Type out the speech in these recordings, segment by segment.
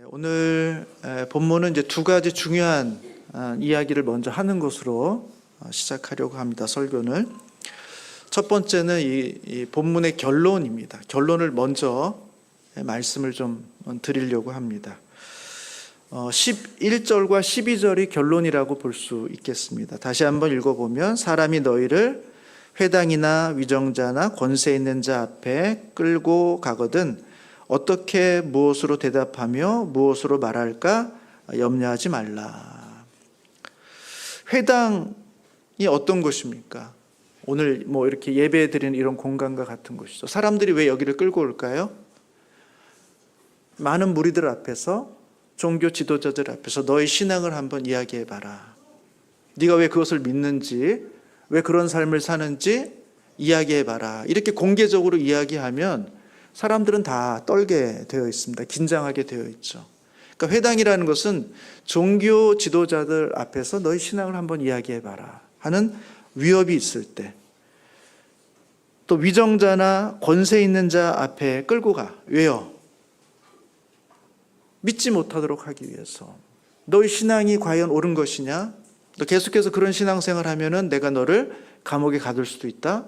오늘 본문은 이제 두 가지 중요한 이야기를 먼저 하는 것으로 시작하려고 합니다. 설교를. 첫 번째는 이 본문의 결론입니다. 결론을 먼저 말씀을 좀 드리려고 합니다. 11절과 12절이 결론이라고 볼 수 있겠습니다. 다시 한번 읽어보면 사람이 너희를 회당이나 위정자나 권세 있는 자 앞에 끌고 가거든 어떻게 무엇으로 대답하며 무엇으로 말할까 염려하지 말라. 회당이 어떤 곳입니까? 오늘 이렇게 예배 드리는 이런 공간과 같은 곳이죠. 사람들이 왜 여기를 끌고 올까요? 많은 무리들 앞에서, 종교 지도자들 앞에서 너의 신앙을 한번 이야기해봐라. 네가 왜 그것을 믿는지, 왜 그런 삶을 사는지 이야기해봐라. 이렇게 공개적으로 이야기하면 사람들은 다 떨게 되어 있습니다. 긴장하게 되어 있죠. 그러니까 회당이라는 것은 종교 지도자들 앞에서 너희 신앙을 한번 이야기해봐라 하는 위협이 있을 때, 또 위정자나 권세 있는 자 앞에 끌고 가. 왜요? 믿지 못하도록 하기 위해서. 너희 신앙이 과연 옳은 것이냐? 너 계속해서 그런 신앙생활을 하면은 내가 너를 감옥에 가둘 수도 있다.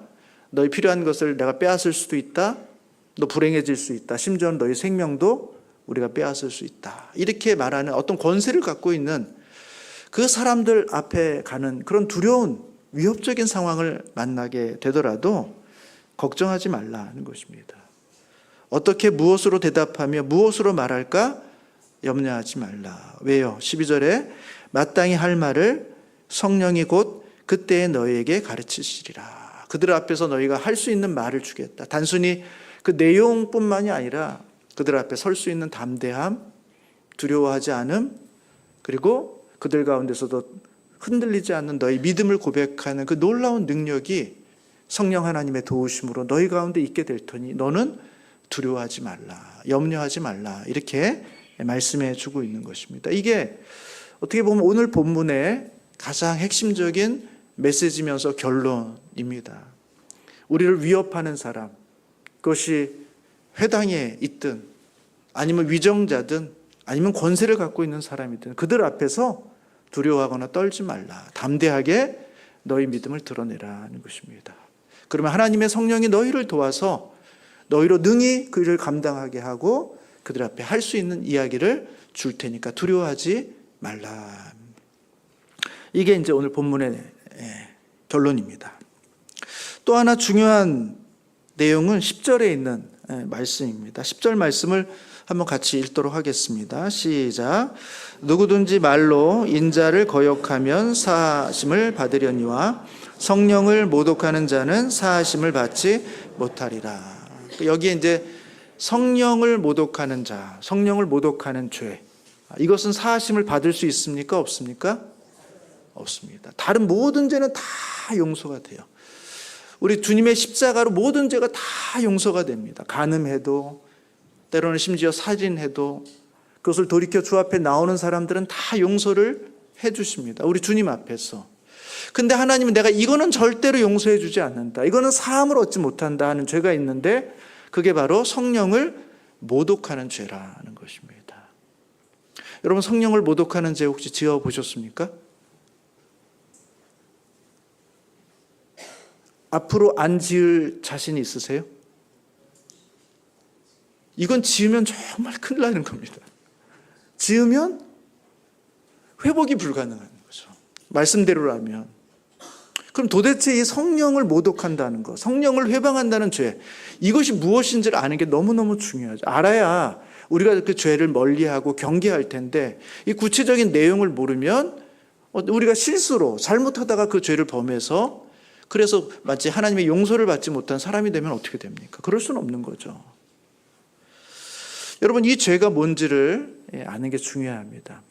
너희 필요한 것을 내가 빼앗을 수도 있다. 너 불행해질 수 있다. 심지어는 너희 생명도 우리가 빼앗을 수 있다. 이렇게 말하는 어떤 권세를 갖고 있는 그 사람들 앞에 가는 그런 두려운 위협적인 상황을 만나게 되더라도 걱정하지 말라는 것입니다. 어떻게 무엇으로 대답하며 무엇으로 말할까 염려하지 말라. 왜요? 12절에 마땅히 할 말을 성령이 곧 그때에 너희에게 가르치시리라. 그들 앞에서 너희가 할 수 있는 말을 주겠다. 단순히 그 내용뿐만이 아니라 그들 앞에 설 수 있는 담대함, 두려워하지 않음, 그리고 그들 가운데서도 흔들리지 않는 너희 믿음을 고백하는 그 놀라운 능력이 성령 하나님의 도우심으로 너희 가운데 있게 될 터니 너는 두려워하지 말라, 염려하지 말라, 이렇게 말씀해 주고 있는 것입니다. 이게 어떻게 보면 오늘 본문의 가장 핵심적인 메시지면서 결론입니다. 우리를 위협하는 사람, 그것이 회당에 있든 아니면 위정자든 아니면 권세를 갖고 있는 사람이든 그들 앞에서 두려워하거나 떨지 말라. 담대하게 너희 믿음을 드러내라는 것입니다. 그러면 하나님의 성령이 너희를 도와서 너희로 능히 그 일을 감당하게 하고 그들 앞에 할 수 있는 이야기를 줄 테니까 두려워하지 말라. 이게 이제 오늘 본문의 결론입니다. 또 하나 중요한 내용은 10절에 있는 말씀입니다. 10절 말씀을 한번 같이 읽도록 하겠습니다. 시작. 누구든지 말로 인자를 거역하면 사하심을 받으려니와 성령을 모독하는 자는 사하심을 받지 못하리라. 여기에 이제 성령을 모독하는 자, 성령을 모독하는 죄, 이것은 사하심을 받을 수 있습니까? 없습니까? 없습니다. 다른 모든 죄는 다 용서가 돼요. 우리 주님의 십자가로 모든 죄가 다 용서가 됩니다. 간음해도, 때로는 심지어 살인해도 그것을 돌이켜 주 앞에 나오는 사람들은 다 용서를 해 주십니다. 우리 주님 앞에서. 근데 하나님은 내가 이거는 절대로 용서해 주지 않는다, 이거는 사함을 얻지 못한다 하는 죄가 있는데 그게 바로 성령을 모독하는 죄라는 것입니다. 여러분, 성령을 모독하는 죄 혹시 지어보셨습니까? 앞으로 안 지을 자신이 있으세요? 이건 지으면 정말 큰일 나는 겁니다. 지으면 회복이 불가능한 거죠. 말씀대로라면. 그럼 도대체 이 성령을 모독한다는 것, 성령을 회방한다는 죄, 이것이 무엇인지를 아는 게 너무너무 중요하죠. 알아야 우리가 그 죄를 멀리하고 경계할 텐데 이 구체적인 내용을 모르면 우리가 실수로 잘못하다가 그 죄를 범해서 그래서 마치 하나님의 용서를 받지 못한 사람이 되면 어떻게 됩니까? 그럴 수는 없는 거죠. 여러분, 이 죄가 뭔지를 아는 게 중요합니다.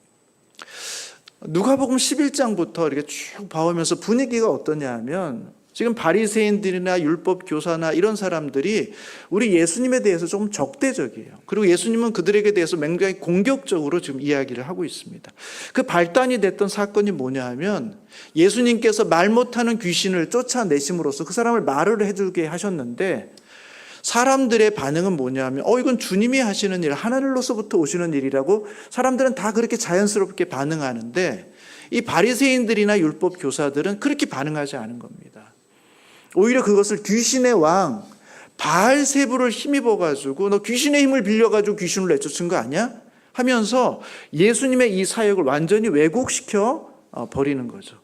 누가복음 11장부터 이렇게 쭉 봐오면서 분위기가 어떠냐 하면 지금 바리새인들이나 율법 교사나 이런 사람들이 우리 예수님에 대해서 조금 적대적이에요. 그리고 예수님은 그들에게 대해서 굉장히 공격적으로 지금 이야기를 하고 있습니다. 그 발단이 됐던 사건이 뭐냐 하면 예수님께서 말 못하는 귀신을 쫓아내심으로써 그 사람을 말을 해주게 하셨는데 사람들의 반응은 뭐냐면 이건 주님이 하시는 일, 하늘로서부터 오시는 일이라고 사람들은 다 그렇게 자연스럽게 반응하는데 이 바리새인들이나 율법 교사들은 그렇게 반응하지 않은 겁니다. 오히려 그것을 귀신의 왕 바알세불을 힘입어 가지고 너 귀신의 힘을 빌려 가지고 귀신을 내쫓은 거 아니야? 하면서 예수님의 이 사역을 완전히 왜곡시켜 버리는 거죠.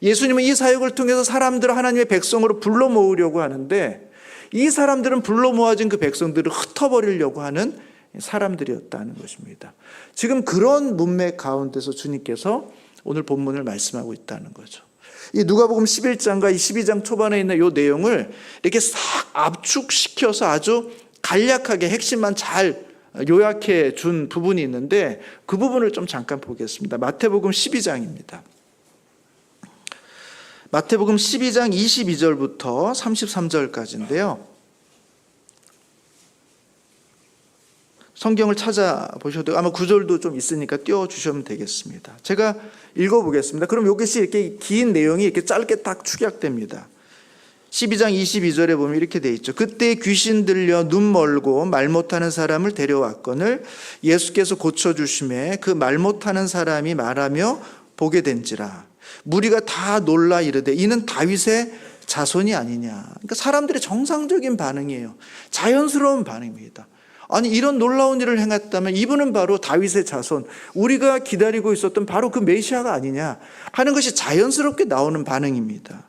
예수님은 이 사역을 통해서 사람들을 하나님의 백성으로 불러 모으려고 하는데 이 사람들은 불러 모아진 그 백성들을 흩어버리려고 하는 사람들이었다는 것입니다. 지금 그런 문맥 가운데서 주님께서 오늘 본문을 말씀하고 있다는 거죠. 이 누가복음 11장과 이 12장 초반에 있는 이 내용을 이렇게 싹 압축시켜서 아주 간략하게 핵심만 잘 요약해 준 부분이 있는데 그 부분을 좀 잠깐 보겠습니다. 마태복음 12장입니다. 마태복음 12장 22절부터 33절까지인데요. 성경을 찾아보셔도 아마 구절도 좀 있으니까 띄워주시면 되겠습니다. 제가 읽어보겠습니다. 그럼 이것이 이렇게 긴 내용이 이렇게 짧게 딱 축약됩니다. 12장 22절에 보면 이렇게 돼 있죠. 그때 귀신 들려 눈 멀고 말 못하는 사람을 데려왔거늘 예수께서 고쳐주심에 그 말 못하는 사람이 말하며 보게 된지라. 무리가 다 놀라 이르되 이는 다윗의 자손이 아니냐. 그러니까 사람들의 정상적인 반응이에요. 자연스러운 반응입니다. 아니 이런 놀라운 일을 행했다면 이분은 바로 다윗의 자손, 우리가 기다리고 있었던 바로 그 메시아가 아니냐 하는 것이 자연스럽게 나오는 반응입니다.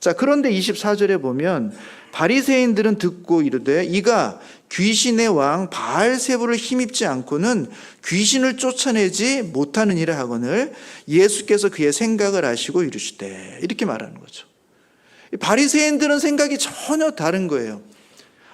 자, 그런데 24절에 보면 바리새인들은 듣고 이르되 이가 귀신의 왕 바알세불을 힘입지 않고는 귀신을 쫓아내지 못하느니라 하거늘 예수께서 그의 생각을 아시고 이르시되, 이렇게 말하는 거죠. 바리새인들은 생각이 전혀 다른 거예요.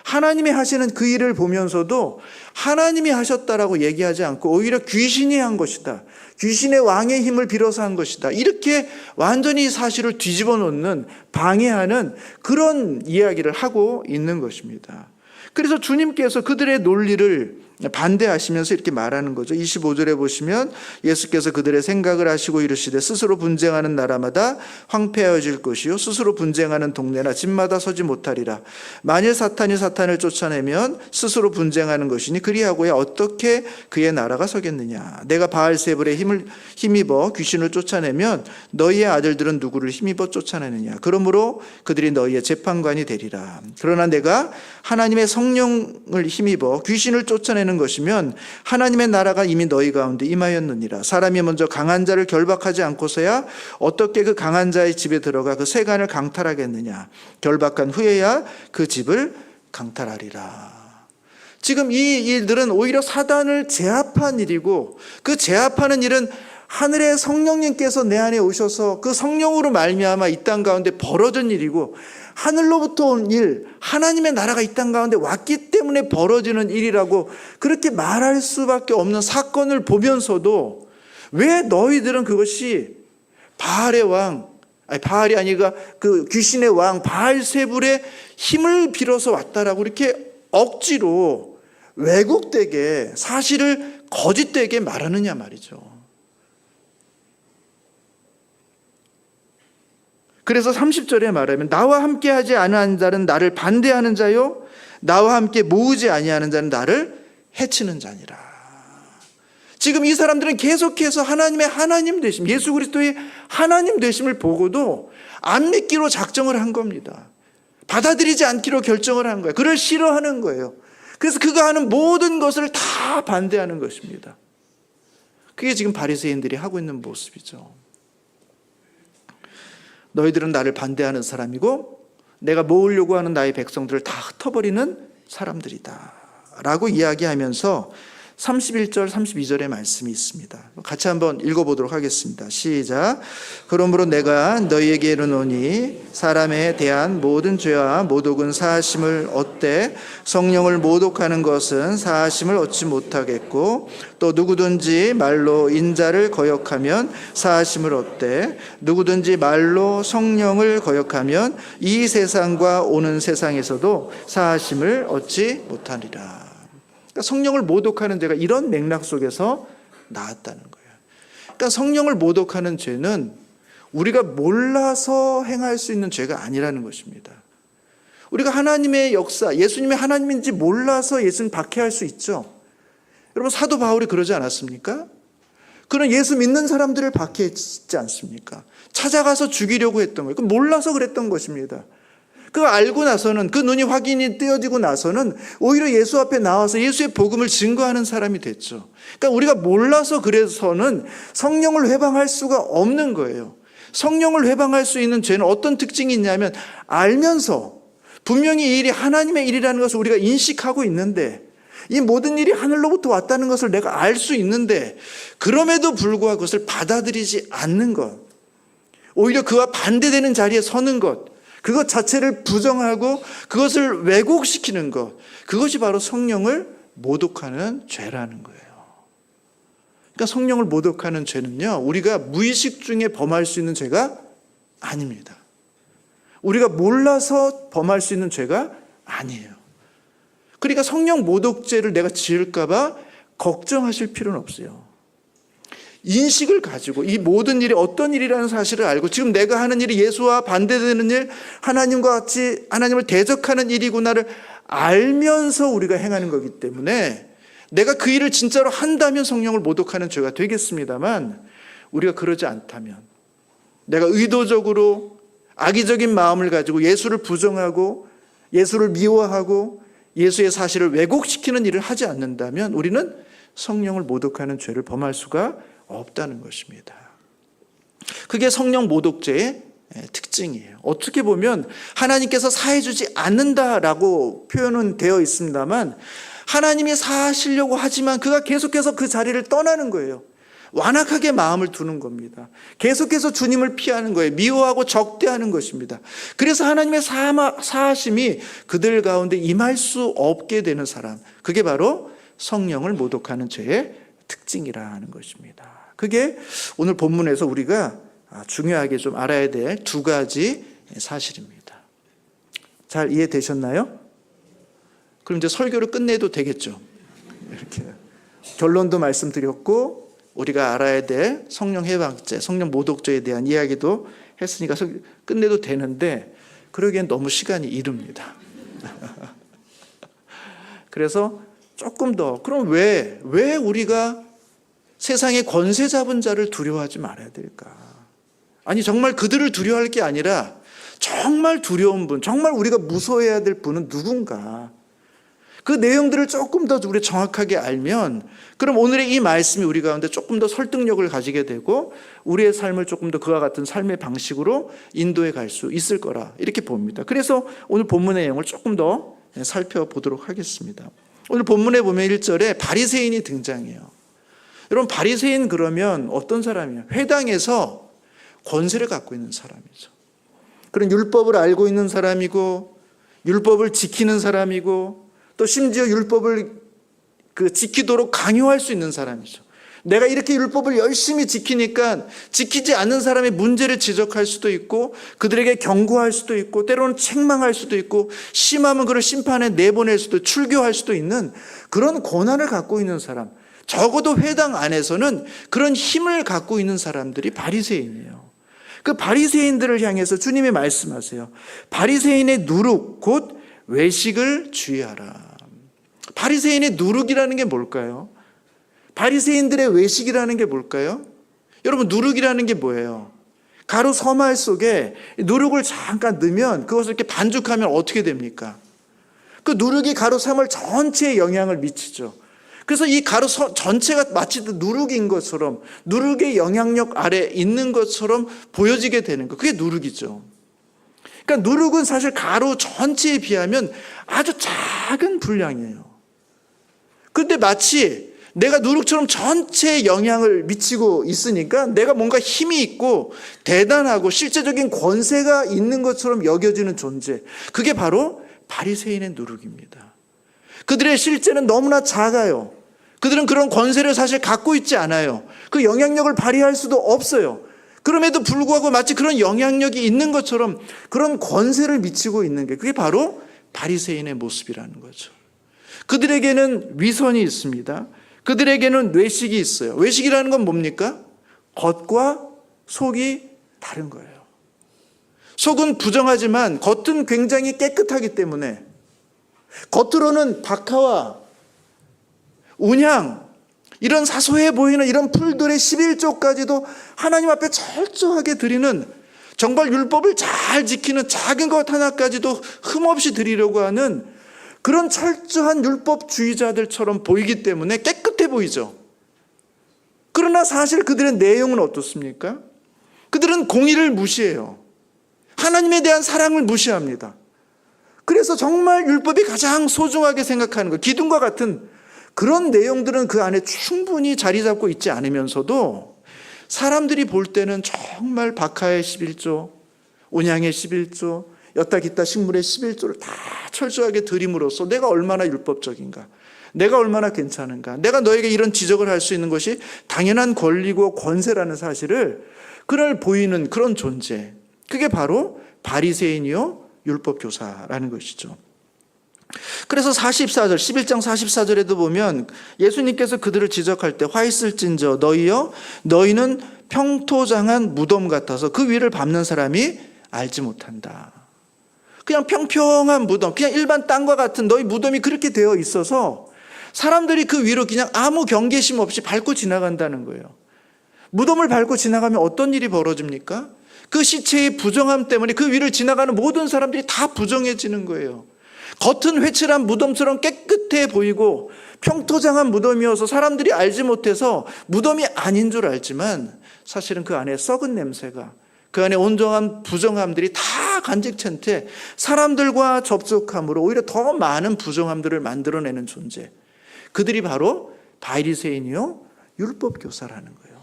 하나님이 하시는 그 일을 보면서도 하나님이 하셨다라고 얘기하지 않고 오히려 귀신이 한 것이다, 귀신의 왕의 힘을 빌어서 한 것이다, 이렇게 완전히 사실을 뒤집어 놓는, 방해하는 그런 이야기를 하고 있는 것입니다. 그래서 주님께서 그들의 논리를 반대하시면서 이렇게 말하는 거죠. 25절에 보시면 예수께서 그들의 생각을 아시고 이르시되 스스로 분쟁하는 나라마다 황폐하여질 것이요 스스로 분쟁하는 동네나 집마다 서지 못하리라. 만일 사탄이 사탄을 쫓아내면 스스로 분쟁하는 것이니 그리하고야 어떻게 그의 나라가 서겠느냐. 내가 바알세불의 힘을 힘입어 귀신을 쫓아내면 너희의 아들들은 누구를 힘입어 쫓아내느냐. 그러므로 그들이 너희의 재판관이 되리라. 그러나 내가 하나님의 성령을 힘입어 귀신을 쫓아내는 것이면 하나님의 나라가 이미 너희 가운데 임하였느니라. 사람이 먼저 강한 자를 결박하지 않고서야 어떻게 그 강한 자의 집에 들어가 그 세간을 강탈하겠느냐. 결박한 후에야 그 집을 강탈하리라. 지금 이 일들은 오히려 사단을 제압한 일이고, 그 제압하는 일은 하늘의 성령님께서 내 안에 오셔서 그 성령으로 말미암아 이 땅 가운데 벌어진 일이고, 하늘로부터 온 일, 하나님의 나라가 이 땅 가운데 왔기 때문에 벌어지는 일이라고 그렇게 말할 수밖에 없는 사건을 보면서도 왜 너희들은 그것이 바알의 왕, 바알이 아니라 그 귀신의 왕 바알세불의 힘을 빌어서 왔다라고 이렇게 억지로 왜곡되게, 사실을 거짓되게 말하느냐 말이죠. 그래서 30절에 말하면 나와 함께 하지 않은 자는 나를 반대하는 자요 나와 함께 모으지 아니하는 자는 나를 해치는 자니라. 지금 이 사람들은 계속해서 하나님의 하나님 되심, 예수 그리스도의 하나님 되심을 보고도 안 믿기로 작정을 한 겁니다. 받아들이지 않기로 결정을 한 거예요. 그를 싫어하는 거예요. 그래서 그가 하는 모든 것을 다 반대하는 것입니다. 그게 지금 바리새인들이 하고 있는 모습이죠. 너희들은 나를 반대하는 사람이고 내가 모으려고 하는 나의 백성들을 다 흩어버리는 사람들이다 라고 이야기하면서 31절 32절의 말씀이 있습니다. 같이 한번 읽어보도록 하겠습니다. 시작. 그러므로 내가 너희에게 이르노니 사람에 대한 모든 죄와 모독은 사하심을 얻되 성령을 모독하는 것은 사하심을 얻지 못하겠고, 또 누구든지 말로 인자를 거역하면 사하심을 얻되 누구든지 말로 성령을 거역하면 이 세상과 오는 세상에서도 사하심을 얻지 못하리라. 그러니까 성령을 모독하는 죄가 이런 맥락 속에서 나왔다는 거예요. 그러니까 성령을 모독하는 죄는 우리가 몰라서 행할 수 있는 죄가 아니라는 것입니다. 우리가 하나님의 역사, 예수님이 하나님인지 몰라서 예수님 박해할 수 있죠. 여러분 사도 바울이 그러지 않았습니까? 그는 예수 믿는 사람들을 박해했지 않습니까? 찾아가서 죽이려고 했던 거예요. 몰라서 그랬던 것입니다. 그거 알고 나서는, 그 눈이 확인이 뜨여지고 나서는 오히려 예수 앞에 나와서 예수의 복음을 증거하는 사람이 됐죠. 그러니까 우리가 몰라서 그래서는 성령을 회방할 수가 없는 거예요. 성령을 회방할 수 있는 죄는 어떤 특징이 있냐면, 알면서 분명히 이 일이 하나님의 일이라는 것을 우리가 인식하고 있는데, 이 모든 일이 하늘로부터 왔다는 것을 내가 알 수 있는데, 그럼에도 불구하고 그것을 받아들이지 않는 것, 오히려 그와 반대되는 자리에 서는 것, 그것 자체를 부정하고 그것을 왜곡시키는 것, 그것이 바로 성령을 모독하는 죄라는 거예요. 그러니까 성령을 모독하는 죄는요, 우리가 무의식 중에 범할 수 있는 죄가 아닙니다. 우리가 몰라서 범할 수 있는 죄가 아니에요. 그러니까 성령 모독죄를 내가 지을까 봐 걱정하실 필요는 없어요. 인식을 가지고 이 모든 일이 어떤 일이라는 사실을 알고, 지금 내가 하는 일이 예수와 반대되는 일, 하나님과 같이 하나님을 대적하는 일이구나를 알면서 우리가 행하는 거기 때문에, 내가 그 일을 진짜로 한다면 성령을 모독하는 죄가 되겠습니다만, 우리가 그러지 않다면, 내가 의도적으로 악의적인 마음을 가지고 예수를 부정하고 예수를 미워하고 예수의 사실을 왜곡시키는 일을 하지 않는다면 우리는 성령을 모독하는 죄를 범할 수가 없다는 것입니다. 그게 성령 모독죄의 특징이에요. 어떻게 보면 하나님께서 사해주지 않는다라고 표현은 되어 있습니다만, 하나님이 사하시려고 하지만 그가 계속해서 그 자리를 떠나는 거예요. 완악하게 마음을 두는 겁니다. 계속해서 주님을 피하는 거예요. 미워하고 적대하는 것입니다. 그래서 하나님의 사하심이 그들 가운데 임할 수 없게 되는 사람, 그게 바로 성령을 모독하는 죄의 특징이라는 것입니다. 그게 오늘 본문에서 우리가 중요하게 좀 알아야 될 두 가지 사실입니다. 잘 이해되셨나요? 그럼 이제 설교를 끝내도 되겠죠. 이렇게 결론도 말씀드렸고, 우리가 알아야 될 성령 해방죄, 성령 모독죄에 대한 이야기도 했으니까 끝내도 되는데, 그러기엔 너무 시간이 이릅니다. 그래서 조금 더, 그럼 왜 우리가 세상의 권세 잡은 자를 두려워하지 말아야 될까? 아니, 정말 그들을 두려워할 게 아니라 정말 두려운 분, 정말 우리가 무서워해야 될 분은 누군가? 그 내용들을 조금 더 우리 정확하게 알면, 그럼 오늘의 이 말씀이 우리 가운데 조금 더 설득력을 가지게 되고 우리의 삶을 조금 더 그와 같은 삶의 방식으로 인도해 갈 수 있을 거라, 이렇게 봅니다. 그래서 오늘 본문의 내용을 조금 더 살펴보도록 하겠습니다. 오늘 본문에 보면 1절에 바리새인이 등장해요. 여러분, 바리새인 그러면 어떤 사람이에요? 회당에서 권세를 갖고 있는 사람이죠. 그런 율법을 알고 있는 사람이고, 율법을 지키는 사람이고, 또 심지어 율법을 지키도록 강요할 수 있는 사람이죠. 내가 이렇게 율법을 열심히 지키니까 지키지 않는 사람의 문제를 지적할 수도 있고, 그들에게 경고할 수도 있고, 때로는 책망할 수도 있고, 심하면 그를 심판에 내보낼 수도, 출교할 수도 있는 그런 권한을 갖고 있는 사람, 적어도 회당 안에서는 그런 힘을 갖고 있는 사람들이 바리새인이에요. 그 바리새인들을 향해서 주님이 말씀하세요. 바리새인의 누룩 곧 외식을 주의하라. 바리새인의 누룩이라는 게 뭘까요? 바리새인들의 외식이라는 게 뭘까요? 여러분, 누룩이라는 게 뭐예요? 가루 서말 속에 누룩을 잠깐 넣으면, 그것을 이렇게 반죽하면 어떻게 됩니까? 그 누룩이 가루 서말 전체에 영향을 미치죠. 그래서 이 가루 전체가 마치 누룩인 것처럼, 누룩의 영향력 아래 있는 것처럼 보여지게 되는 것, 그게 누룩이죠. 그러니까 누룩은 사실 가루 전체에 비하면 아주 작은 분량이에요. 그런데 마치 내가 누룩처럼 전체에 영향을 미치고 있으니까 내가 뭔가 힘이 있고 대단하고 실제적인 권세가 있는 것처럼 여겨지는 존재, 그게 바로 바리새인의 누룩입니다. 그들의 실제는 너무나 작아요. 그들은 그런 권세를 사실 갖고 있지 않아요. 그 영향력을 발휘할 수도 없어요. 그럼에도 불구하고 마치 그런 영향력이 있는 것처럼 그런 권세를 미치고 있는 게, 그게 바로 바리새인의 모습이라는 거죠. 그들에게는 위선이 있습니다. 그들에게는 외식이 있어요. 외식이라는 건 뭡니까? 겉과 속이 다른 거예요. 속은 부정하지만 겉은 굉장히 깨끗하기 때문에 겉으로는 박하와 운향, 이런 사소해 보이는 이런 풀들의 11조까지도 하나님 앞에 철저하게 드리는, 정말 율법을 잘 지키는 작은 것 하나까지도 흠없이 드리려고 하는 그런 철저한 율법주의자들처럼 보이기 때문에 깨끗해 보이죠. 그러나 사실 그들의 내용은 어떻습니까? 그들은 공의를 무시해요. 하나님에 대한 사랑을 무시합니다. 그래서 정말 율법이 가장 소중하게 생각하는 것, 기둥과 같은 그런 내용들은 그 안에 충분히 자리 잡고 있지 않으면서도 사람들이 볼 때는 정말 박하의 11조, 온양의 11조, 여타 기타 식물의 11조를 다 철저하게 드림으로써 내가 얼마나 율법적인가, 내가 얼마나 괜찮은가, 내가 너에게 이런 지적을 할 수 있는 것이 당연한 권리고 권세라는 사실을 그를 보이는 그런 존재, 그게 바로 바리새인이요 율법교사라는 것이죠. 그래서 44절, 11장 44절에도 보면 예수님께서 그들을 지적할 때 화 있을진저 너희여 너희는 평토장한 무덤 같아서 그 위를 밟는 사람이 알지 못한다. 그냥 평평한 무덤, 그냥 일반 땅과 같은 너희 무덤이 그렇게 되어 있어서 사람들이 그 위로 그냥 아무 경계심 없이 밟고 지나간다는 거예요. 무덤을 밟고 지나가면 어떤 일이 벌어집니까? 그 시체의 부정함 때문에 그 위를 지나가는 모든 사람들이 다 부정해지는 거예요. 겉은 회칠한 무덤처럼 깨끗해 보이고 평토장한 무덤이어서 사람들이 알지 못해서 무덤이 아닌 줄 알지만 사실은 그 안에 썩은 냄새가, 그 안에 온전한 부정함들이 다 간직한 채 사람들과 접촉함으로 오히려 더 많은 부정함들을 만들어내는 존재, 그들이 바로 바리새인이요 율법교사라는 거예요.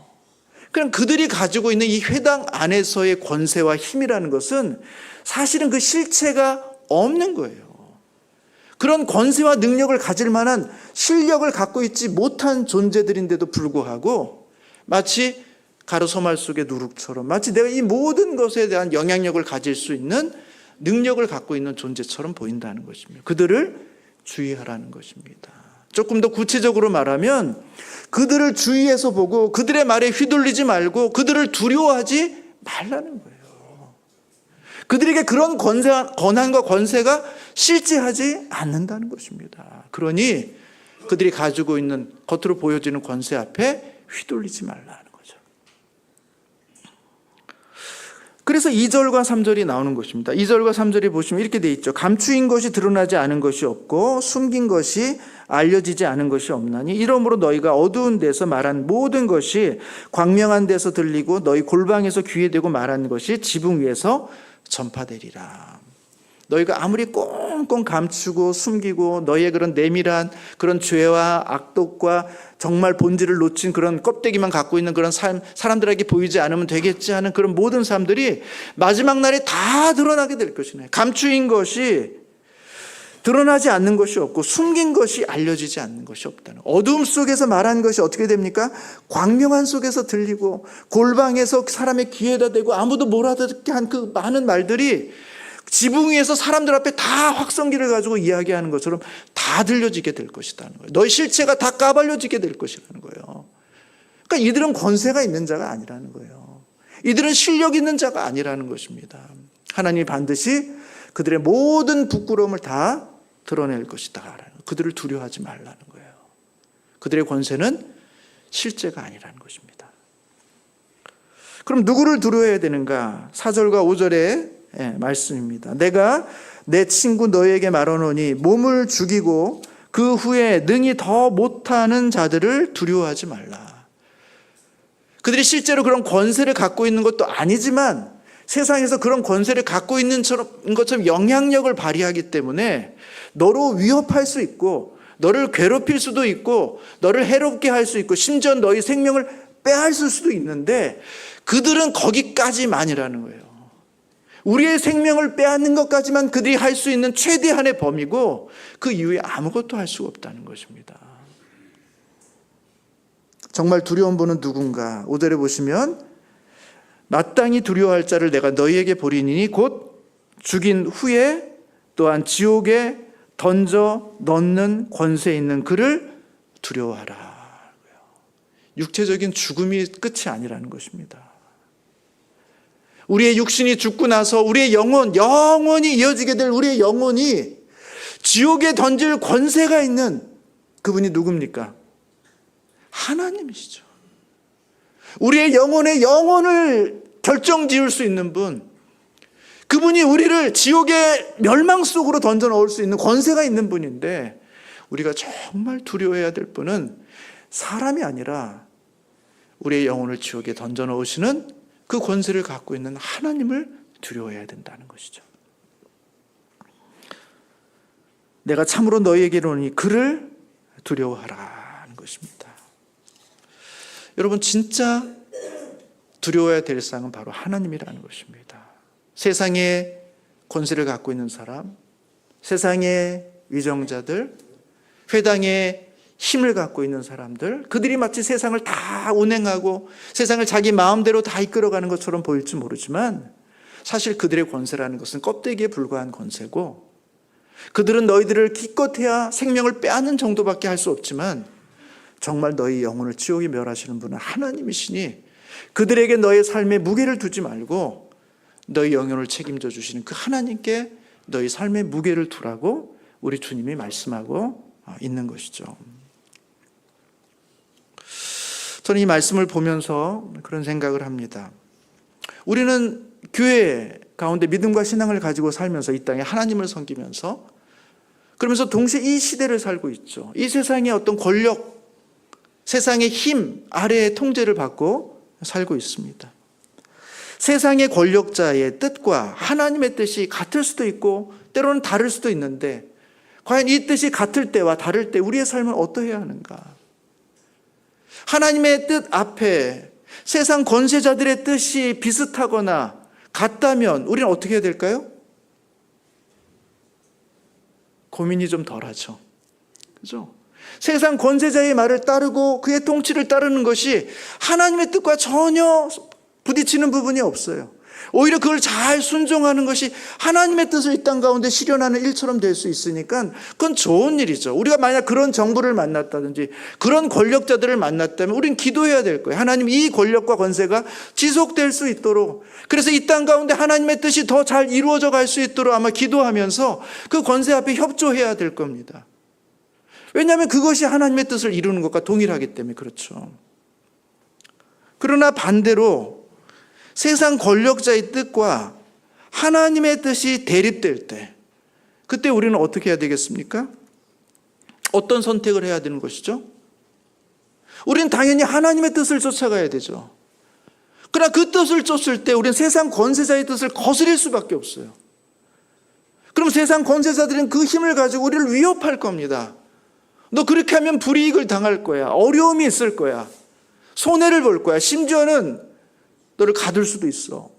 그럼 그들이 가지고 있는 이 회당 안에서의 권세와 힘이라는 것은 사실은 그 실체가 없는 거예요. 그런 권세와 능력을 가질 만한 실력을 갖고 있지 못한 존재들인데도 불구하고 마치 가르소말 속의 누룩처럼, 마치 내가 이 모든 것에 대한 영향력을 가질 수 있는 능력을 갖고 있는 존재처럼 보인다는 것입니다. 그들을 주의하라는 것입니다. 조금 더 구체적으로 말하면 그들을 주위에서 보고 그들의 말에 휘둘리지 말고 그들을 두려워하지 말라는 거예요. 그들에게 그런 권한과 권세가 실제하지 않는다는 것입니다. 그러니 그들이 가지고 있는 겉으로 보여지는 권세 앞에 휘둘리지 말라는 거죠. 그래서 2절과 3절이 나오는 것입니다. 2절과 3절이 보시면 이렇게 돼 있죠. 감추인 것이 드러나지 않은 것이 없고 숨긴 것이 알려지지 않은 것이 없나니 이러므로 너희가 어두운 데서 말한 모든 것이 광명한 데서 들리고 너희 골방에서 귀에 대고 말한 것이 지붕 위에서 전파되리라. 너희가 아무리 꽁꽁 감추고 숨기고 너희의 그런 내밀한 그런 죄와 악독과 정말 본질을 놓친 그런 껍데기만 갖고 있는 그런 삶, 사람들에게 보이지 않으면 되겠지 하는 그런 모든 사람들이 마지막 날에 다 드러나게 될 것이네. 감추인 것이 드러나지 않는 것이 없고 숨긴 것이 알려지지 않는 것이 없다는, 어두움 속에서 말한 것이 어떻게 됩니까? 광명한 속에서 들리고 골방에서 사람의 귀에다 대고 아무도 못 알아듣게 한 그 많은 말들이 지붕 위에서 사람들 앞에 다 확성기를 가지고 이야기하는 것처럼 다 들려지게 될 것이라는 거예요. 너희 실체가 다 까발려지게 될 것이라는 거예요. 그러니까 이들은 권세가 있는 자가 아니라는 거예요. 이들은 실력 있는 자가 아니라는 것입니다. 하나님이 반드시 그들의 모든 부끄러움을 다 드러낼 것이다. 그들을 두려워하지 말라는 거예요. 그들의 권세는 실제가 아니라는 것입니다. 그럼 누구를 두려워해야 되는가? 4절과 5절의 말씀입니다. 내가 내 친구 너희에게 말하노니 몸을 죽이고 그 후에 능히 더 못하는 자들을 두려워하지 말라. 그들이 실제로 그런 권세를 갖고 있는 것도 아니지만 세상에서 그런 권세를 갖고 있는 것처럼 영향력을 발휘하기 때문에 너로 위협할 수 있고 너를 괴롭힐 수도 있고 너를 해롭게 할 수 있고 심지어 너희 생명을 빼앗을 수도 있는데 그들은 거기까지만이라는 거예요. 우리의 생명을 빼앗는 것까지만 그들이 할 수 있는 최대한의 범위고 그 이후에 아무것도 할 수가 없다는 것입니다. 정말 두려운 분은 누군가? 5절에 보시면 마땅히 두려워할 자를 내가 너희에게 보리니 곧 죽인 후에 또한 지옥에 던져 넣는 권세 있는 그를 두려워하라. 육체적인 죽음이 끝이 아니라는 것입니다. 우리의 육신이 죽고 나서 우리의 영원히 이어지게 될 우리의 영혼이 지옥에 던질 권세가 있는 그분이 누굽니까? 하나님이시죠. 우리의 영혼을 결정지을 수 있는 분, 그분이 우리를 지옥의 멸망 속으로 던져 넣을 수 있는 권세가 있는 분인데, 우리가 정말 두려워해야 될 분은 사람이 아니라 우리의 영혼을 지옥에 던져 넣으시는 그 권세를 갖고 있는 하나님을 두려워해야 된다는 것이죠. 내가 참으로 너희에게 이르노니 그를 두려워하라는 것입니다. 여러분, 진짜 두려워해야 될 상은 바로 하나님이라는 것입니다. 세상의 권세를 갖고 있는 사람, 세상의 위정자들, 회당의 힘을 갖고 있는 사람들, 그들이 마치 세상을 다 운행하고 세상을 자기 마음대로 다 이끌어가는 것처럼 보일지 모르지만, 사실 그들의 권세라는 것은 껍데기에 불과한 권세고, 그들은 너희들을 기껏해야 생명을 빼앗는 정도밖에 할 수 없지만, 정말 너희 영혼을 지옥에 멸하시는 분은 하나님이시니 그들에게 너의 삶에 무게를 두지 말고 너희 영혼을 책임져 주시는 그 하나님께 너희 삶의 무게를 두라고 우리 주님이 말씀하고 있는 것이죠. 저는 이 말씀을 보면서 그런 생각을 합니다. 우리는 교회 가운데 믿음과 신앙을 가지고 살면서 이 땅에 하나님을 섬기면서, 그러면서 동시에 이 시대를 살고 있죠. 이 세상의 어떤 권력, 세상의 힘 아래의 통제를 받고 살고 있습니다. 세상의 권력자의 뜻과 하나님의 뜻이 같을 수도 있고 때로는 다를 수도 있는데, 과연 이 뜻이 같을 때와 다를 때 우리의 삶은 어떠해야 하는가? 하나님의 뜻 앞에 세상 권세자들의 뜻이 비슷하거나 같다면 우리는 어떻게 해야 될까요? 고민이 좀 덜하죠. 그죠? 세상 권세자의 말을 따르고 그의 통치를 따르는 것이 하나님의 뜻과 전혀 부딪히는 부분이 없어요. 오히려 그걸 잘 순종하는 것이 하나님의 뜻을 이 땅 가운데 실현하는 일처럼 될 수 있으니까 그건 좋은 일이죠. 우리가 만약 그런 정부를 만났다든지 그런 권력자들을 만났다면 우리는 기도해야 될 거예요. 하나님, 이 권력과 권세가 지속될 수 있도록, 그래서 이 땅 가운데 하나님의 뜻이 더 잘 이루어져 갈 수 있도록 아마 기도하면서 그 권세 앞에 협조해야 될 겁니다. 왜냐하면 그것이 하나님의 뜻을 이루는 것과 동일하기 때문에 그렇죠. 그러나 반대로 세상 권력자의 뜻과 하나님의 뜻이 대립될 때, 그때 우리는 어떻게 해야 되겠습니까? 어떤 선택을 해야 되는 것이죠? 우리는 당연히 하나님의 뜻을 쫓아가야 되죠. 그러나 그 뜻을 쫓을 때 우리는 세상 권세자의 뜻을 거스릴 수밖에 없어요. 그럼 세상 권세자들은 그 힘을 가지고 우리를 위협할 겁니다. 너 그렇게 하면 불이익을 당할 거야. 어려움이 있을 거야. 손해를 볼 거야. 심지어는 너를 가둘 수도 있어.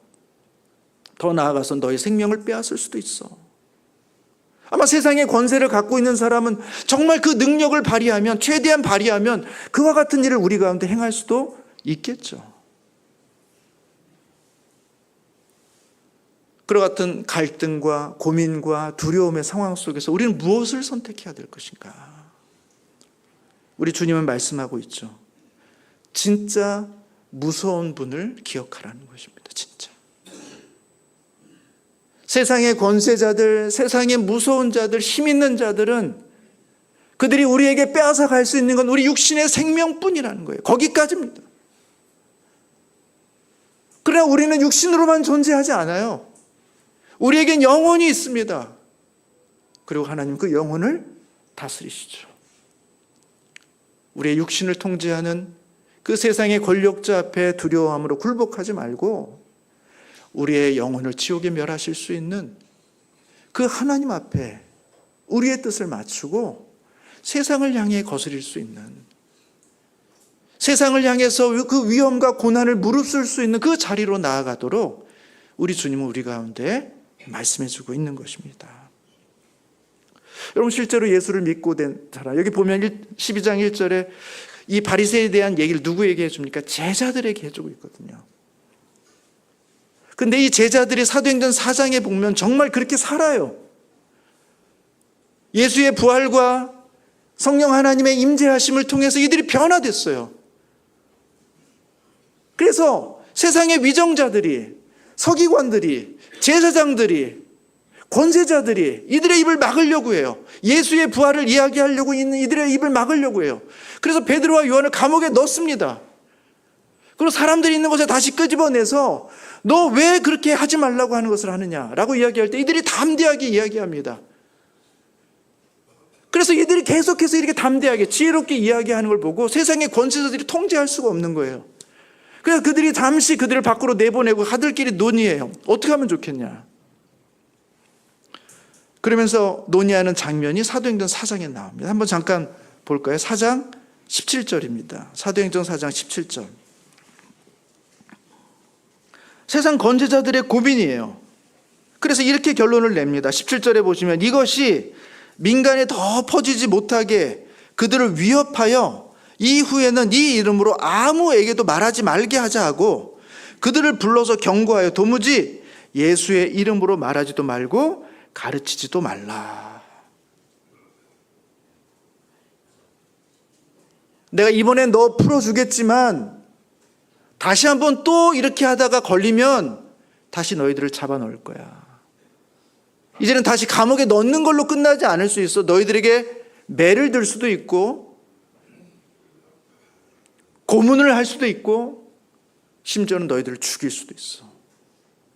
더 나아가서 너의 생명을 빼앗을 수도 있어. 아마 세상의 권세를 갖고 있는 사람은 정말 그 능력을 발휘하면, 최대한 발휘하면 그와 같은 일을 우리 가운데 행할 수도 있겠죠. 그와 같은 갈등과 고민과 두려움의 상황 속에서 우리는 무엇을 선택해야 될 것인가? 우리 주님은 말씀하고 있죠. 진짜 무서운 분을 기억하라는 것입니다. 진짜. 세상의 권세자들, 세상의 무서운 자들, 힘 있는 자들은 그들이 우리에게 빼앗아 갈 수 있는 건 우리 육신의 생명뿐이라는 거예요. 거기까지입니다. 그러나 우리는 육신으로만 존재하지 않아요. 우리에겐 영혼이 있습니다. 그리고 하나님 그 영혼을 다스리시죠. 우리의 육신을 통제하는 그 세상의 권력자 앞에 두려워함으로 굴복하지 말고 우리의 영혼을 지옥에 멸하실 수 있는 그 하나님 앞에 우리의 뜻을 맞추고 세상을 향해 거스릴 수 있는, 세상을 향해서 그 위험과 고난을 무릅쓸 수 있는 그 자리로 나아가도록 우리 주님은 우리 가운데 말씀해 주고 있는 것입니다. 여러분, 실제로 예수를 믿고 된 사람, 여기 보면 12장 1절에 이 바리새에 대한 얘기를 누구에게 해줍니까? 제자들에게 해주고 있거든요. 근데 이 제자들이 사도행전 4장에 보면 정말 그렇게 살아요. 예수의 부활과 성령 하나님의 임재하심을 통해서 이들이 변화됐어요. 그래서 세상의 위정자들이, 서기관들이, 제사장들이, 권세자들이 이들의 입을 막으려고 해요. 예수의 부활을 이야기하려고 있는 이들의 입을 막으려고 해요. 그래서 베드로와 요한을 감옥에 넣습니다. 그리고 사람들이 있는 곳에 다시 끄집어내서 너 왜 그렇게 하지 말라고 하는 것을 하느냐라고 이야기할 때 이들이 담대하게 이야기합니다. 그래서 이들이 계속해서 이렇게 담대하게 지혜롭게 이야기하는 걸 보고 세상의 권세자들이 통제할 수가 없는 거예요. 그래서 그들이 잠시 그들을 밖으로 내보내고 하들끼리 논의해요. 어떻게 하면 좋겠냐. 그러면서 논의하는 장면이 사도행전 4장에 나옵니다. 한번 잠깐 볼까요? 4장 17절입니다. 사도행전 4장 17절. 세상 권세자들의 고민이에요. 그래서 이렇게 결론을 냅니다. 17절에 보시면 이것이 민간에 더 퍼지지 못하게 그들을 위협하여 이후에는 네 이름으로 아무에게도 말하지 말게 하자 하고 그들을 불러서 경고하여 도무지 예수의 이름으로 말하지도 말고 가르치지도 말라. 내가 이번엔 너 풀어주겠지만 다시 한번 또 이렇게 하다가 걸리면 다시 너희들을 잡아넣을 거야. 이제는 다시 감옥에 넣는 걸로 끝나지 않을 수 있어. 너희들에게 매를 들 수도 있고 고문을 할 수도 있고 심지어는 너희들을 죽일 수도 있어.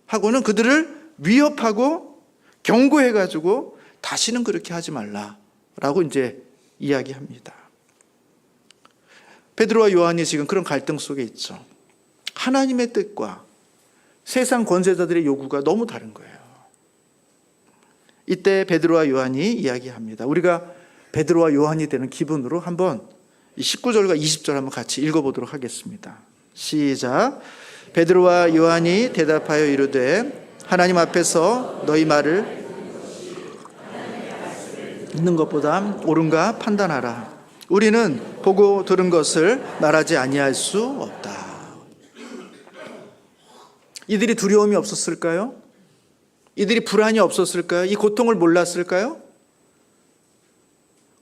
하고는 그들을 위협하고 경고해가지고 다시는 그렇게 하지 말라라고 이제 이야기합니다. 베드로와 요한이 지금 그런 갈등 속에 있죠. 하나님의 뜻과 세상 권세자들의 요구가 너무 다른 거예요. 이때 베드로와 요한이 이야기합니다. 우리가 베드로와 요한이 되는 기분으로 한번 19절과 20절 한번 같이 읽어보도록 하겠습니다. 시작. 베드로와 요한이 대답하여 이르되 하나님 앞에서 너희 말을 듣는 것보다 옳은가 판단하라. 우리는 보고 들은 것을 말하지 아니할 수 없다. 이들이 두려움이 없었을까요? 이들이 불안이 없었을까요? 이 고통을 몰랐을까요?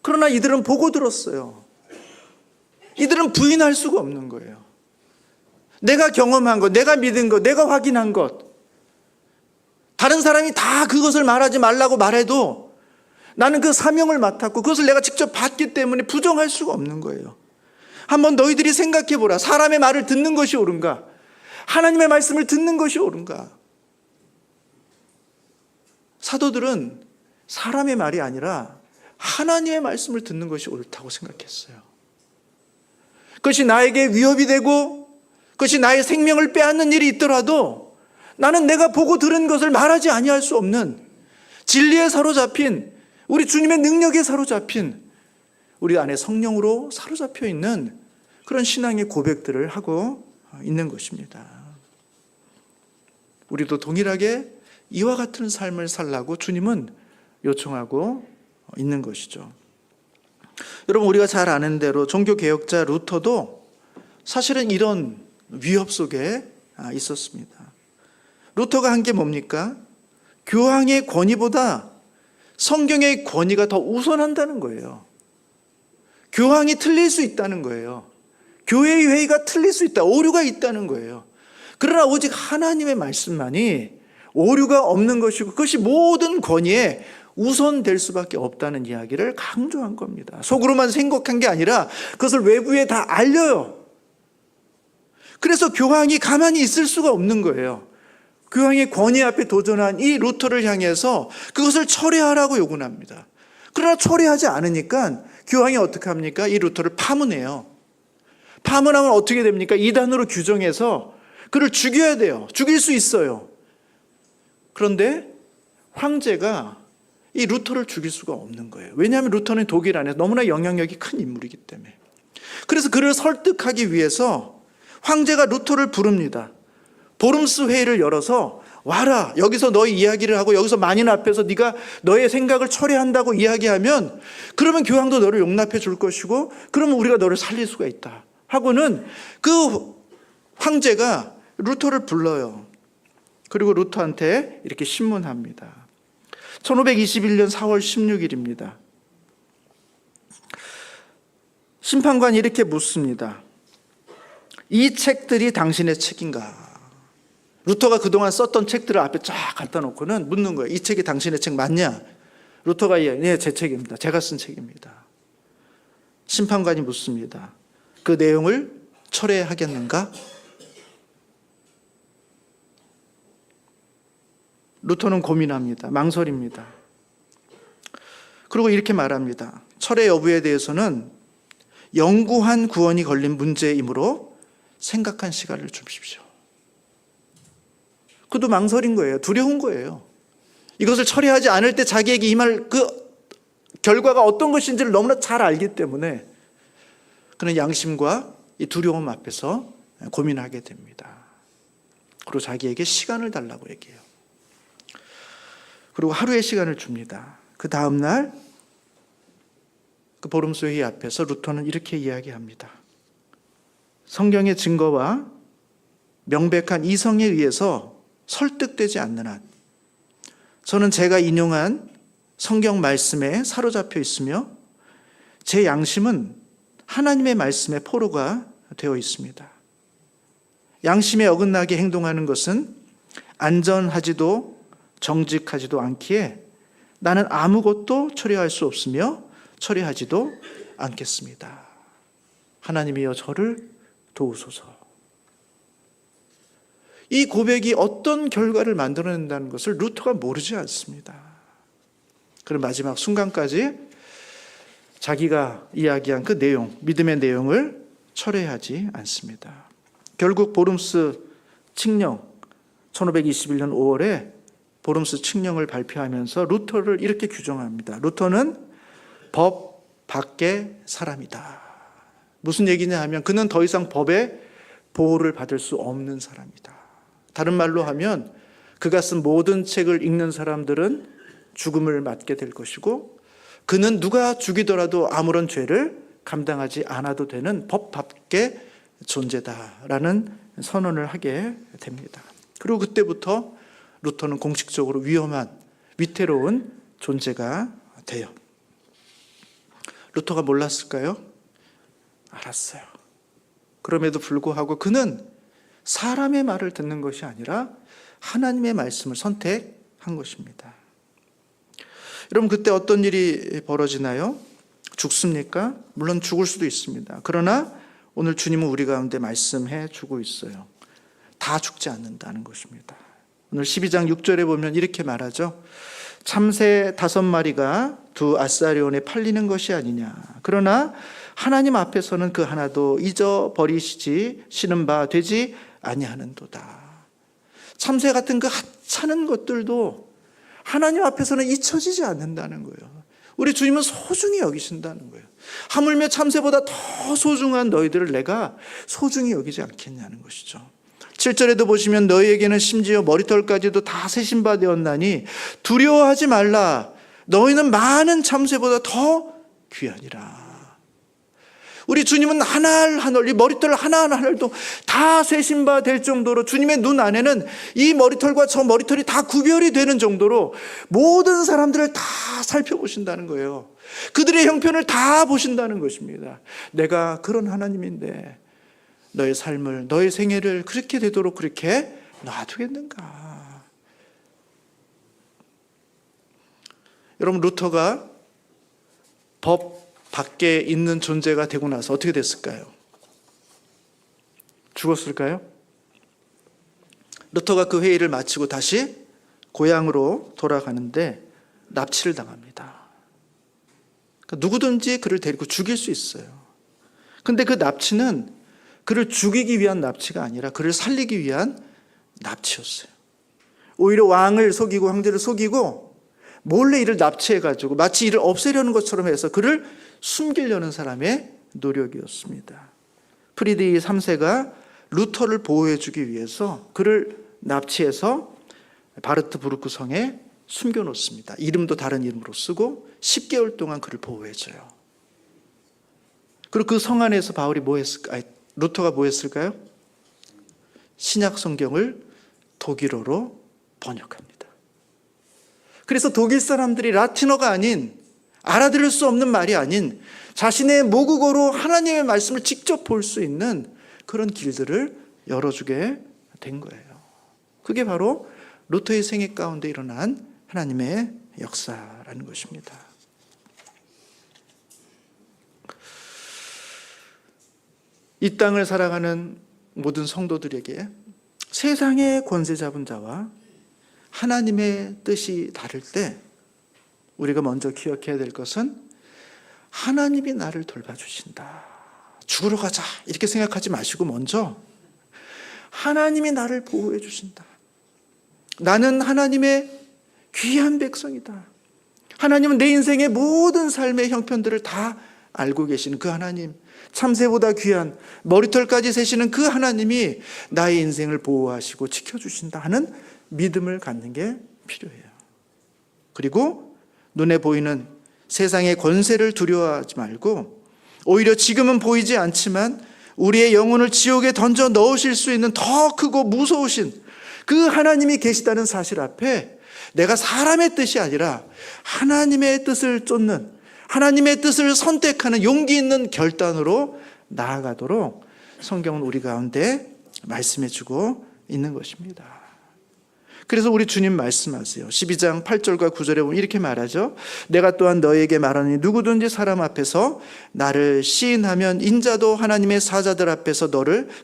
그러나 이들은 보고 들었어요. 이들은 부인할 수가 없는 거예요. 내가 경험한 것, 내가 믿은 것, 내가 확인한 것, 다른 사람이 다 그것을 말하지 말라고 말해도 나는 그 사명을 맡았고 그것을 내가 직접 봤기 때문에 부정할 수가 없는 거예요. 한번 너희들이 생각해 보라. 사람의 말을 듣는 것이 옳은가? 하나님의 말씀을 듣는 것이 옳은가? 사도들은 사람의 말이 아니라 하나님의 말씀을 듣는 것이 옳다고 생각했어요. 그것이 나에게 위협이 되고 그것이 나의 생명을 빼앗는 일이 있더라도 나는 내가 보고 들은 것을 말하지 아니할 수 없는 진리에 사로잡힌 우리 주님의 능력에 사로잡힌 우리 안에 성령으로 사로잡혀 있는 그런 신앙의 고백들을 하고 있는 것입니다. 우리도 동일하게 이와 같은 삶을 살라고 주님은 요청하고 있는 것이죠. 여러분, 우리가 잘 아는 대로 종교개혁자 루터도 사실은 이런 위협 속에 있었습니다. 루터가 한 게 뭡니까? 교황의 권위보다 성경의 권위가 더 우선한다는 거예요. 교황이 틀릴 수 있다는 거예요. 교회의 회의가 틀릴 수 있다, 오류가 있다는 거예요. 그러나 오직 하나님의 말씀만이 오류가 없는 것이고 그것이 모든 권위에 우선될 수밖에 없다는 이야기를 강조한 겁니다. 속으로만 생각한 게 아니라 그것을 외부에 다 알려요. 그래서 교황이 가만히 있을 수가 없는 거예요. 교황의 권위 앞에 도전한 이 루터를 향해서 그것을 철회하라고 요구를 합니다. 그러나 철회하지 않으니까 교황이 어떻게 합니까? 이 루터를 파문해요. 파문하면 어떻게 됩니까? 이단으로 규정해서 그를 죽여야 돼요. 죽일 수 있어요. 그런데 황제가 이 루터를 죽일 수가 없는 거예요. 왜냐하면 루터는 독일 안에서 너무나 영향력이 큰 인물이기 때문에. 그래서 그를 설득하기 위해서 황제가 루터를 부릅니다. 보름스 회의를 열어서 와라, 여기서 너희 이야기를 하고 여기서 만인 앞에서 네가 너의 생각을 철회한다고 이야기하면 그러면 교황도 너를 용납해 줄 것이고 그러면 우리가 너를 살릴 수가 있다 하고는 그 황제가 루터를 불러요. 그리고 루터한테 이렇게 신문합니다. 1521년 4월 16일입니다. 심판관이 이렇게 묻습니다. 이 책들이 당신의 책인가? 루터가 그동안 썼던 책들을 앞에 쫙 갖다 놓고는 묻는 거예요. 이 책이 당신의 책 맞냐? 루터가 네, 제 책입니다. 제가 쓴 책입니다. 심판관이 묻습니다. 그 내용을 철회하겠는가? 루터는 고민합니다. 망설입니다. 그리고 이렇게 말합니다. 철회 여부에 대해서는 영구한 구원이 걸린 문제이므로 생각한 시간을 주십시오. 그도 망설인 거예요. 두려운 거예요. 이것을 처리하지 않을 때 자기에게 임할 그 결과가 어떤 것인지를 너무나 잘 알기 때문에 그는 양심과 이 두려움 앞에서 고민하게 됩니다. 그리고 자기에게 시간을 달라고 얘기해요. 그리고 하루의 시간을 줍니다. 그 다음 날 그 보름수 회의 앞에서 루터는 이렇게 이야기합니다. 성경의 증거와 명백한 이성에 의해서 설득되지 않는 한 저는 제가 인용한 성경 말씀에 사로잡혀 있으며 제 양심은 하나님의 말씀에 포로가 되어 있습니다. 양심에 어긋나게 행동하는 것은 안전하지도 정직하지도 않기에 나는 아무것도 처리할 수 없으며 처리하지도 않겠습니다. 하나님이여 저를 도우소서. 이 고백이 어떤 결과를 만들어낸다는 것을 루터가 모르지 않습니다. 그럼 마지막 순간까지 자기가 이야기한 그 내용, 믿음의 내용을 철회하지 않습니다. 결국 보름스 칙령, 1521년 5월에 보름스 칙령을 발표하면서 루터를 이렇게 규정합니다. 루터는 법 밖의 사람이다. 무슨 얘기냐 하면 그는 더 이상 법의 보호를 받을 수 없는 사람이다. 다른 말로 하면 그가 쓴 모든 책을 읽는 사람들은 죽음을 맞게 될 것이고 그는 누가 죽이더라도 아무런 죄를 감당하지 않아도 되는 법 밖의 존재다라는 선언을 하게 됩니다. 그리고 그때부터 루터는 공식적으로 위험한, 위태로운 존재가 돼요. 루터가 몰랐을까요? 알았어요. 그럼에도 불구하고 그는 사람의 말을 듣는 것이 아니라 하나님의 말씀을 선택한 것입니다. 여러분 그때 어떤 일이 벌어지나요? 죽습니까? 물론 죽을 수도 있습니다. 그러나 오늘 주님은 우리 가운데 말씀해 주고 있어요. 다 죽지 않는다는 것입니다. 오늘 12장 6절에 보면 이렇게 말하죠. 참새 5마리가 두 아사리온에 팔리는 것이 아니냐. 그러나 하나님 앞에서는 그 하나도 잊어버리시지 시는 바 되지 아니하는도다. 참새 같은 그 하찮은 것들도 하나님 앞에서는 잊혀지지 않는다는 거예요. 우리 주님은 소중히 여기신다는 거예요. 하물며 참새보다 더 소중한 너희들을 내가 소중히 여기지 않겠냐는 것이죠. 7절에도 보시면 너희에게는 심지어 머리털까지도 다 세신 바 되었나니 두려워하지 말라. 너희는 많은 참새보다 더 귀하니라. 우리 주님은 한 알 한 알, 이 머리털 하나하나도 다 세신 바 될 정도로 주님의 눈 안에는 이 머리털과 저 머리털이 다 구별이 되는 정도로 모든 사람들을 다 살펴보신다는 거예요. 그들의 형편을 다 보신다는 것입니다. 내가 그런 하나님인데 너의 삶을, 너의 생애를 그렇게 되도록 그렇게 놔두겠는가? 여러분 루터가 법 밖에 있는 존재가 되고 나서 어떻게 됐을까요? 죽었을까요? 루터가 그 회의를 마치고 다시 고향으로 돌아가는데 납치를 당합니다. 그러니까 누구든지 그를 데리고 죽일 수 있어요. 그런데 그 납치는 그를 죽이기 위한 납치가 아니라 그를 살리기 위한 납치였어요. 오히려 왕을 속이고 황제를 속이고 몰래 이를 납치해가지고 마치 이를 없애려는 것처럼 해서 그를 숨기려는 사람의 노력이었습니다. 프리드리히 3세가 루터를 보호해주기 위해서 그를 납치해서 바르트부르크 성에 숨겨놓습니다. 이름도 다른 이름으로 쓰고 10개월 동안 그를 보호해줘요. 그리고 그 성 안에서 루터가 뭐 했을까요? 신약 성경을 독일어로 번역합니다. 그래서 독일 사람들이 라틴어가 아닌, 알아들을 수 없는 말이 아닌 자신의 모국어로 하나님의 말씀을 직접 볼 수 있는 그런 길들을 열어주게 된 거예요. 그게 바로 루터의 생애 가운데 일어난 하나님의 역사라는 것입니다. 이 땅을 살아가는 모든 성도들에게 세상의 권세 잡은 자와 하나님의 뜻이 다를 때 우리가 먼저 기억해야 될 것은 하나님이 나를 돌봐주신다. 죽으러 가자 이렇게 생각하지 마시고 먼저 하나님이 나를 보호해 주신다. 나는 하나님의 귀한 백성이다. 하나님은 내 인생의 모든 삶의 형편들을 다 알고 계시는 그 하나님, 참새보다 귀한 머리털까지 세시는 그 하나님이 나의 인생을 보호하시고 지켜주신다 하는 믿음을 갖는 게 필요해요. 그리고 눈에 보이는 세상의 권세를 두려워하지 말고 오히려 지금은 보이지 않지만 우리의 영혼을 지옥에 던져 넣으실 수 있는 더 크고 무서우신 그 하나님이 계시다는 사실 앞에 내가 사람의 뜻이 아니라 하나님의 뜻을 쫓는, 하나님의 뜻을 선택하는 용기 있는 결단으로 나아가도록 성경은 우리 가운데 말씀해 주고 있는 것입니다. 그래서 우리 주님 말씀하세요. 12장 8절과 9절에 보면 이렇게 말하죠. 내가 또한 너에게 말하니 누구든지 사람 앞에서 나를 시인하면 인자도 하나님의 사자들 앞에서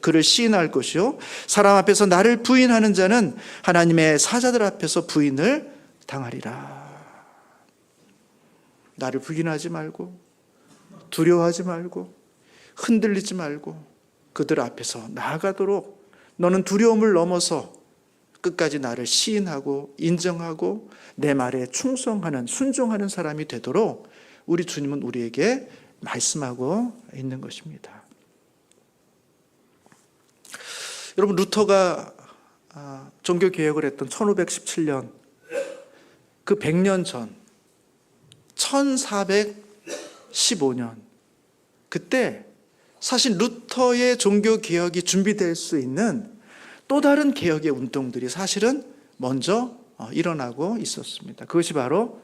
그를 시인할 것이요 사람 앞에서 나를 부인하는 자는 하나님의 사자들 앞에서 부인을 당하리라. 나를 부인하지 말고 두려워하지 말고 흔들리지 말고 그들 앞에서 나아가도록 너는 두려움을 넘어서 끝까지 나를 시인하고 인정하고 내 말에 충성하는 순종하는 사람이 되도록 우리 주님은 우리에게 말씀하고 있는 것입니다. 여러분 루터가 종교개혁을 했던 1517년 그 100년 전 1415년 그때 사실 루터의 종교개혁이 준비될 수 있는 또 다른 개혁의 운동들이 사실은 먼저 일어나고 있었습니다. 그것이 바로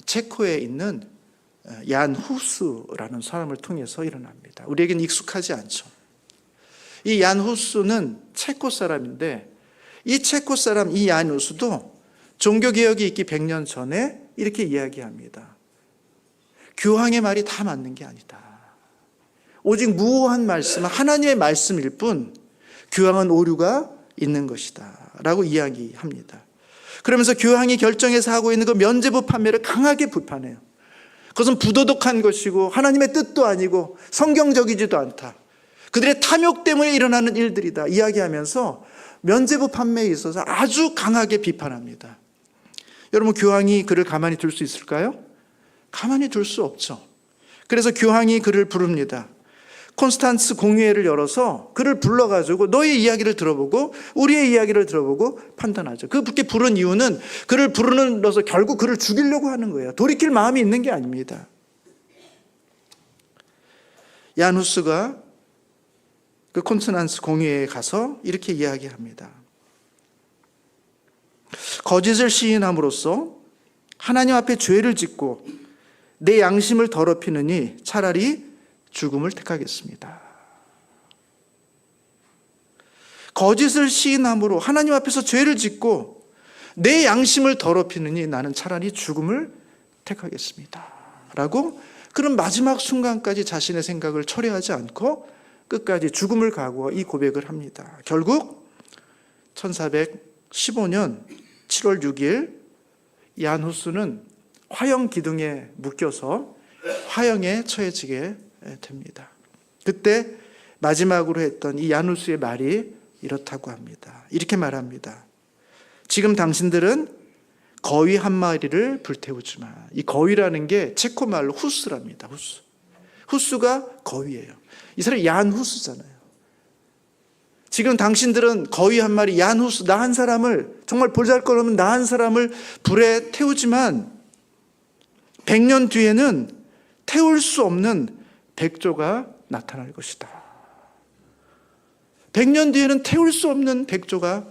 체코에 있는 얀 후스라는 사람을 통해서 일어납니다. 우리에겐 익숙하지 않죠. 이 얀 후스는 체코 사람인데 이 체코 사람 이 얀 후스도 종교개혁이 있기 100년 전에 이렇게 이야기합니다. 교황의 말이 다 맞는 게 아니다. 오직 무오한 말씀, 하나님의 말씀일 뿐 교황은 오류가 있는 것이다 라고 이야기합니다. 그러면서 교황이 결정해서 하고 있는 그 면죄부 판매를 강하게 비판해요. 그것은 부도덕한 것이고 하나님의 뜻도 아니고 성경적이지도 않다. 그들의 탐욕 때문에 일어나는 일들이다 이야기하면서 면죄부 판매에 있어서 아주 강하게 비판합니다. 여러분 교황이 그를 가만히 둘 수 있을까요? 가만히 둘 수 없죠. 그래서 교황이 그를 부릅니다. 콘스탄츠 공회를 열어서 그를 불러가지고 너의 이야기를 들어보고 우리의 이야기를 들어보고 판단하죠. 그렇게 부른 이유는 그를 부르면서 결국 그를 죽이려고 하는 거예요. 돌이킬 마음이 있는 게 아닙니다. 얀 후스가 그 콘스탄츠 공회에 가서 이렇게 이야기합니다. 거짓을 시인함으로써 하나님 앞에 죄를 짓고 내 양심을 더럽히느니 차라리 죽음을 택하겠습니다. 거짓을 시인함으로 하나님 앞에서 죄를 짓고 내 양심을 더럽히느니 나는 차라리 죽음을 택하겠습니다 라고 그런 마지막 순간까지 자신의 생각을 철회하지 않고 끝까지 죽음을 각오하고 이 고백을 합니다. 결국 1415년 7월 6일 얀 후스는 화형 기둥에 묶여서 화형에 처해지게 됩니다. 그때 마지막으로 했던 이 얀 후스의 말이 이렇다고 합니다. 이렇게 말합니다. 지금 당신들은 거위 한 마리를 불태우지만 이 거위라는 게 체코 말로 후스랍니다. 후스. 후스가 거위예요. 이 사람이 얀 후스잖아요. 지금 당신들은 거위 한 마리 얀 후스 나 한 사람을 정말 보잘것없는 나 한 사람을 불에 태우지만 100년 뒤에는 태울 수 없는 백조가 나타날 것이다. 100년 뒤에는 태울 수 없는 백조가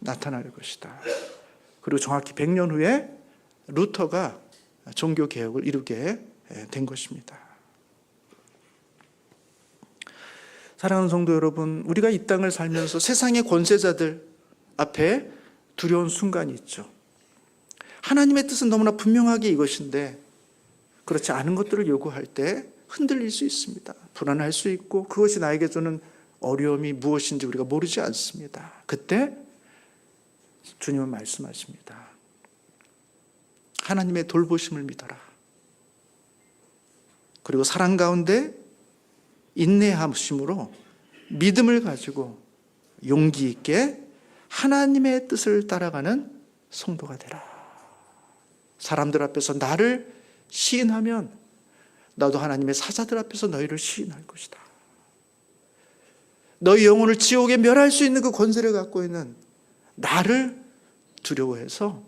나타날 것이다. 그리고 정확히 100년 후에 루터가 종교개혁을 이루게 된 것입니다. 사랑하는 성도 여러분, 우리가 이 땅을 살면서 세상의 권세자들 앞에 두려운 순간이 있죠. 하나님의 뜻은 너무나 분명하게 이것인데 그렇지 않은 것들을 요구할 때 흔들릴 수 있습니다. 불안할 수 있고 그것이 나에게 주는 어려움이 무엇인지 우리가 모르지 않습니다. 그때 주님은 말씀하십니다. 하나님의 돌보심을 믿어라. 그리고 사랑 가운데 인내하심으로 믿음을 가지고 용기 있게 하나님의 뜻을 따라가는 성도가 되라. 사람들 앞에서 나를 시인하면 나도 하나님의 사자들 앞에서 너희를 시인할 것이다. 너희 영혼을 지옥에 멸할 수 있는 그 권세를 갖고 있는 나를 두려워해서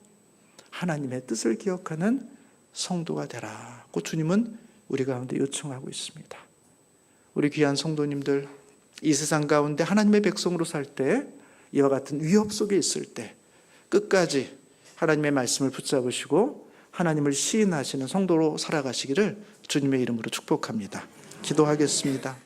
하나님의 뜻을 기억하는 성도가 되라고 주님은 우리 가운데 요청하고 있습니다. 우리 귀한 성도님들, 이 세상 가운데 하나님의 백성으로 살 때 이와 같은 위협 속에 있을 때 끝까지 하나님의 말씀을 붙잡으시고 하나님을 시인하시는 성도로 살아가시기를 주님의 이름으로 축복합니다. 기도하겠습니다.